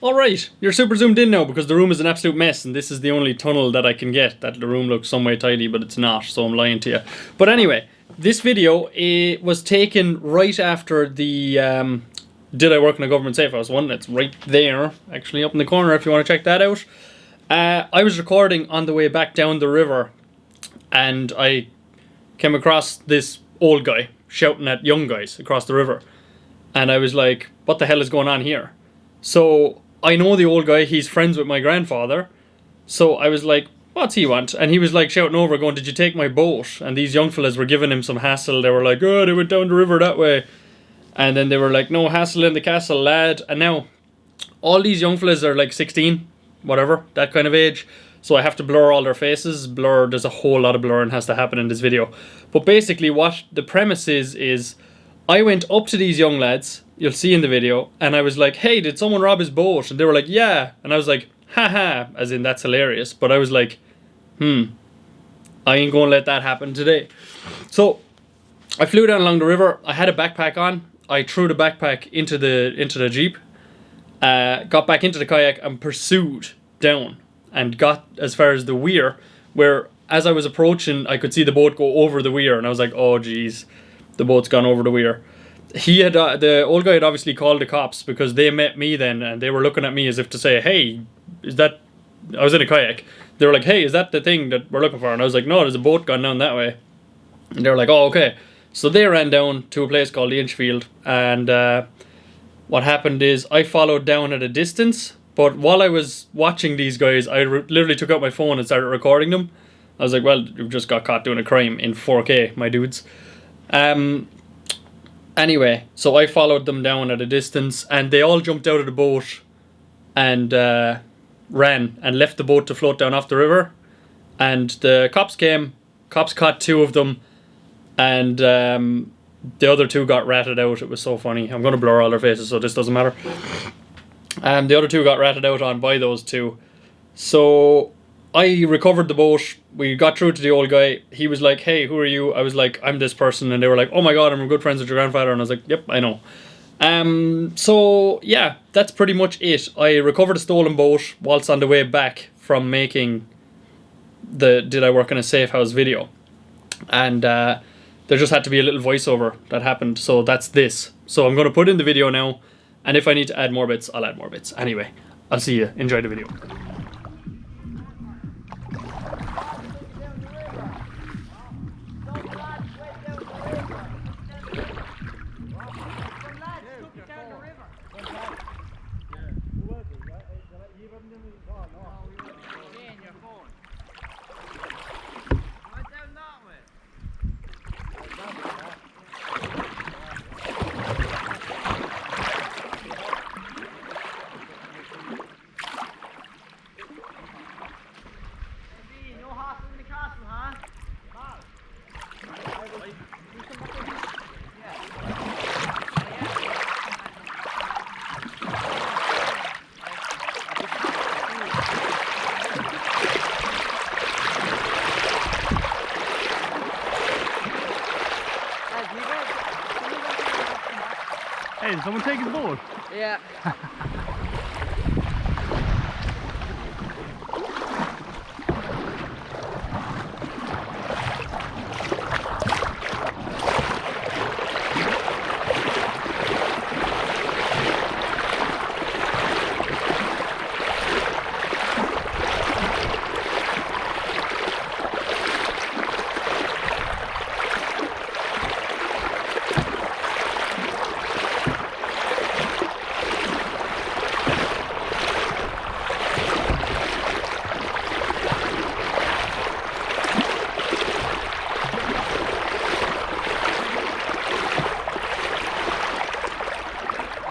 Alright, you're super zoomed in now because the room is an absolute mess and this is the only tunnel that I can get that the room looks some way tidy, but it's not, so I'm lying to you. But anyway, this video was taken right after the Did I Work in a Government Safe House one. It's right there, actually up in the corner if you want to check that out. I was recording on the way back down the river and I came across this old guy shouting at young guys across the river. And I was like, what the hell is going on here? So I know the old guy, he's friends with my grandfather. So I was like, what's he want? And he was like shouting over going, did you take my boat? And these young fellas were giving him some hassle. They were like, oh, they went down the river that way. And then they were like, no hassle in the castle, lad. And now all these young fellas are like 16, whatever, that kind of age. So I have to blur all their faces. There's a whole lot of blurring has to happen in this video. But basically what the premise is I went up to these young lads, you'll see in the video, and I was like, hey, did someone rob his boat? And they were like, yeah. And I was like, haha, as in that's hilarious. But I was like, I ain't gonna let that happen today. So I flew down along the river. I had a backpack on. I threw the backpack into the Jeep, got back into the kayak and pursued down and got as far as the weir, where as I was approaching, I could see the boat go over the weir, and I was like, oh geez, the boat's gone over the weir. He had the old guy had obviously called the cops because they met me then and they were looking at me as if to say, hey, is that, I was in a kayak, they were like, hey, is that the thing that we're looking for? And I was like, no, there's a boat gone down that way. And they were like, oh, okay. So they ran down to a place called the Inchfield, and what happened is I followed down at a distance, but while I was watching these guys, I literally took out my phone and started recording them. I was like, well, you just got caught doing a crime in 4K, my dudes. Anyway, so I followed them down at a distance and they all jumped out of the boat and ran and left the boat to float down off the river. And the cops came, cops caught 2 of them, and the other 2 got ratted out. It was so funny. I'm going to blur all their faces so this doesn't matter. The other 2 got ratted out on by those 2. So I recovered the boat. We got through to the old guy. He was like, hey, who are you? I was like, I'm this person. And they were like, oh my god, I'm good friends with your grandfather. And I was like, yep, I know. So yeah, that's pretty much it. I recovered a stolen boat whilst on the way back from making the Did I Work in a Safe House video. And there just had to be a little voiceover that happened. So that's this. So I'm going to put in the video now. And if I need to add more bits, I'll add more bits. Anyway, I'll see you. Enjoy the video. Hey, did someone take his boat? Yeah.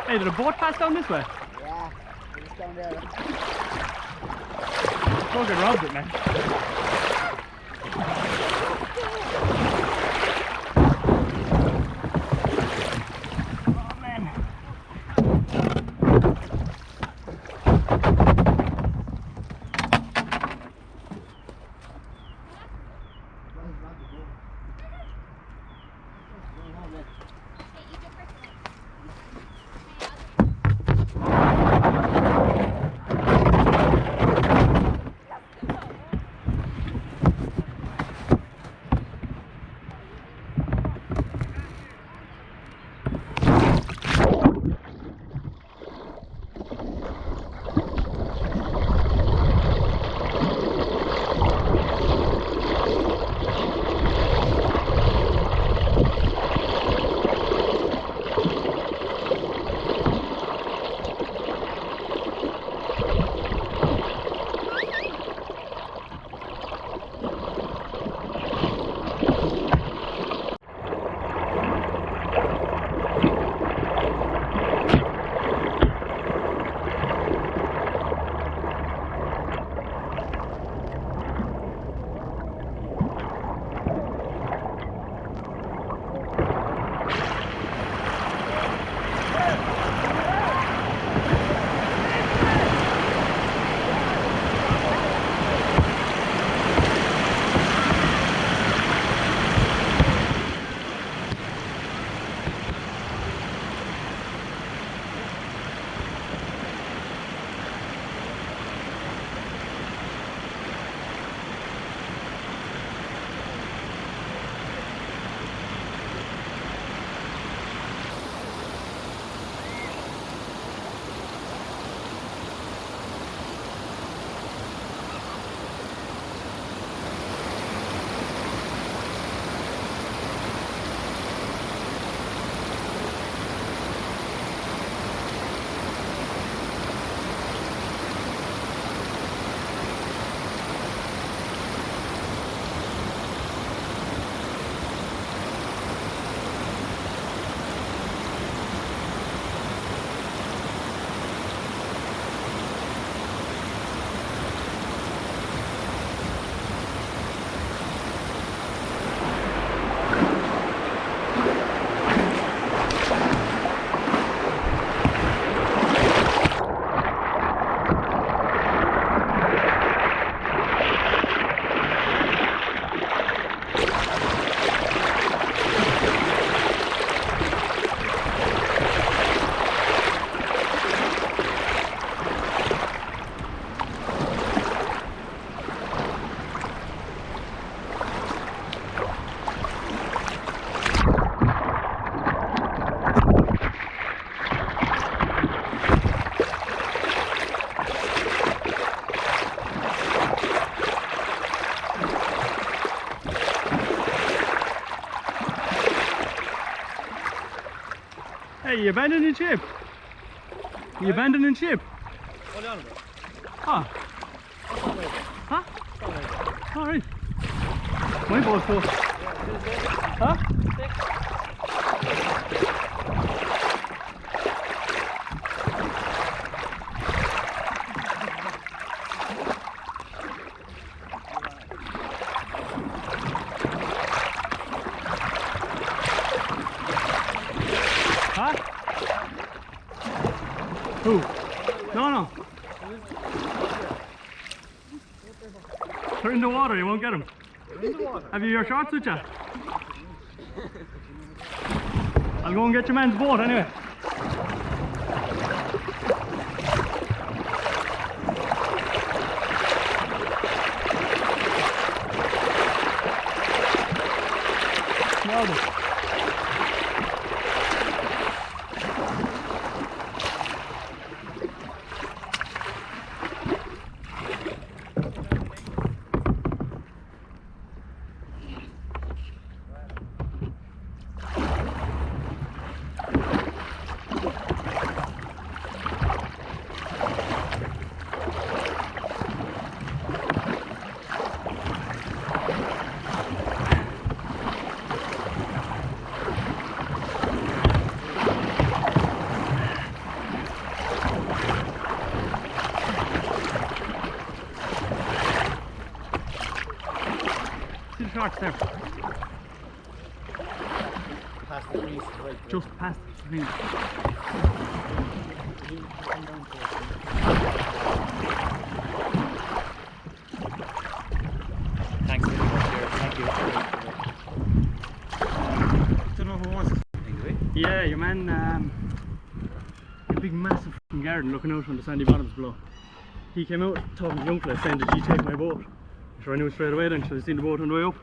Hey, did a boat pass down this way? Yeah, it's down there. Don't get robbed it, man. Oh, man. you abandoning ship? You abandoning ship? Hold on a bit. Ah. Huh? Alright. My boat's full. Huh? Huh? Who? No. They're in the water, you won't get them. Have you your shorts with you? I'll go and get your man's boat anyway. See the sharks there. Past the trees, right. Just past the trees. Thanks very much, dear. Thank you. Don't know who wants it. Yeah, your man, a big massive garden looking out on the sandy bottoms below. He came out talking to the young fella saying, "Did you take my boat?" So I knew straight away then, so I seen the boat on the way up.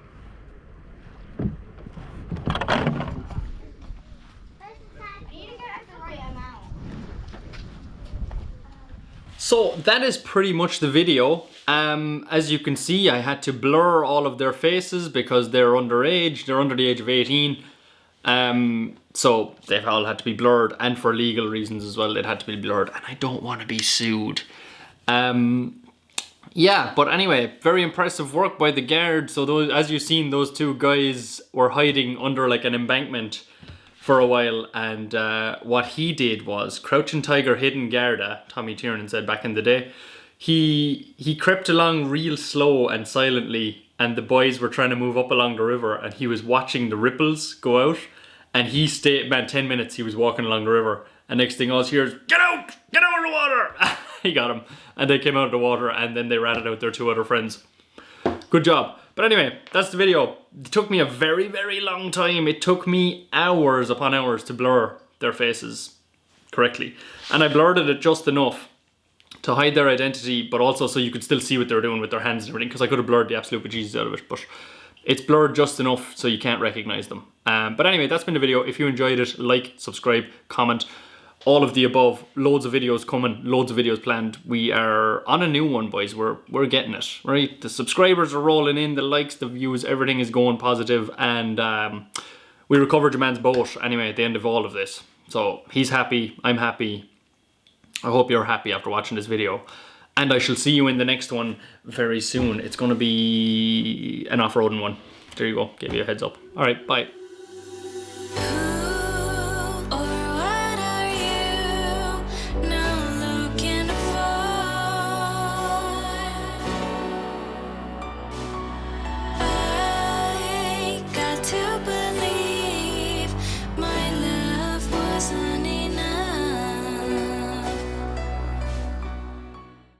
So that is pretty much the video. As you can see, I had to blur all of their faces because they're underage. They're under the age of 18. So they've all had to be blurred, and for legal reasons as well, it had to be blurred, and I don't want to be sued. Yeah, but anyway, very impressive work by the guard. So those, as you've seen, those two guys were hiding under like an embankment for a while, and what he did was, crouching tiger, hidden Garda, Tommy Tiernan said back in the day, he crept along real slow and silently, and the boys were trying to move up along the river, and he was watching the ripples go out, and he stayed, man, 10 minutes he was walking along the river, and next thing all I hear is, get out of the water! He got him, and they came out of the water, and then they ratted out their two other friends. Good job. But anyway, that's the video. It took me a very, very long time. It took me hours upon hours to blur their faces correctly. And I blurred it just enough to hide their identity, but also so you could still see what they were doing with their hands and everything, because I could have blurred the absolute bejesus out of it, but it's blurred just enough so you can't recognize them. But anyway, that's been the video. If you enjoyed it, like, subscribe, comment, all of the above. Loads of videos coming, loads of videos planned. We are on a new one, boys. We're getting it, right? The subscribers are rolling in, the likes, the views, everything is going positive, and we recovered your man's boat anyway at the end of all of this. So he's happy, I'm happy. I hope you're happy after watching this video. And I shall see you in the next one very soon. It's going to be an off-roading one. There you go, gave you a heads up. All right, bye.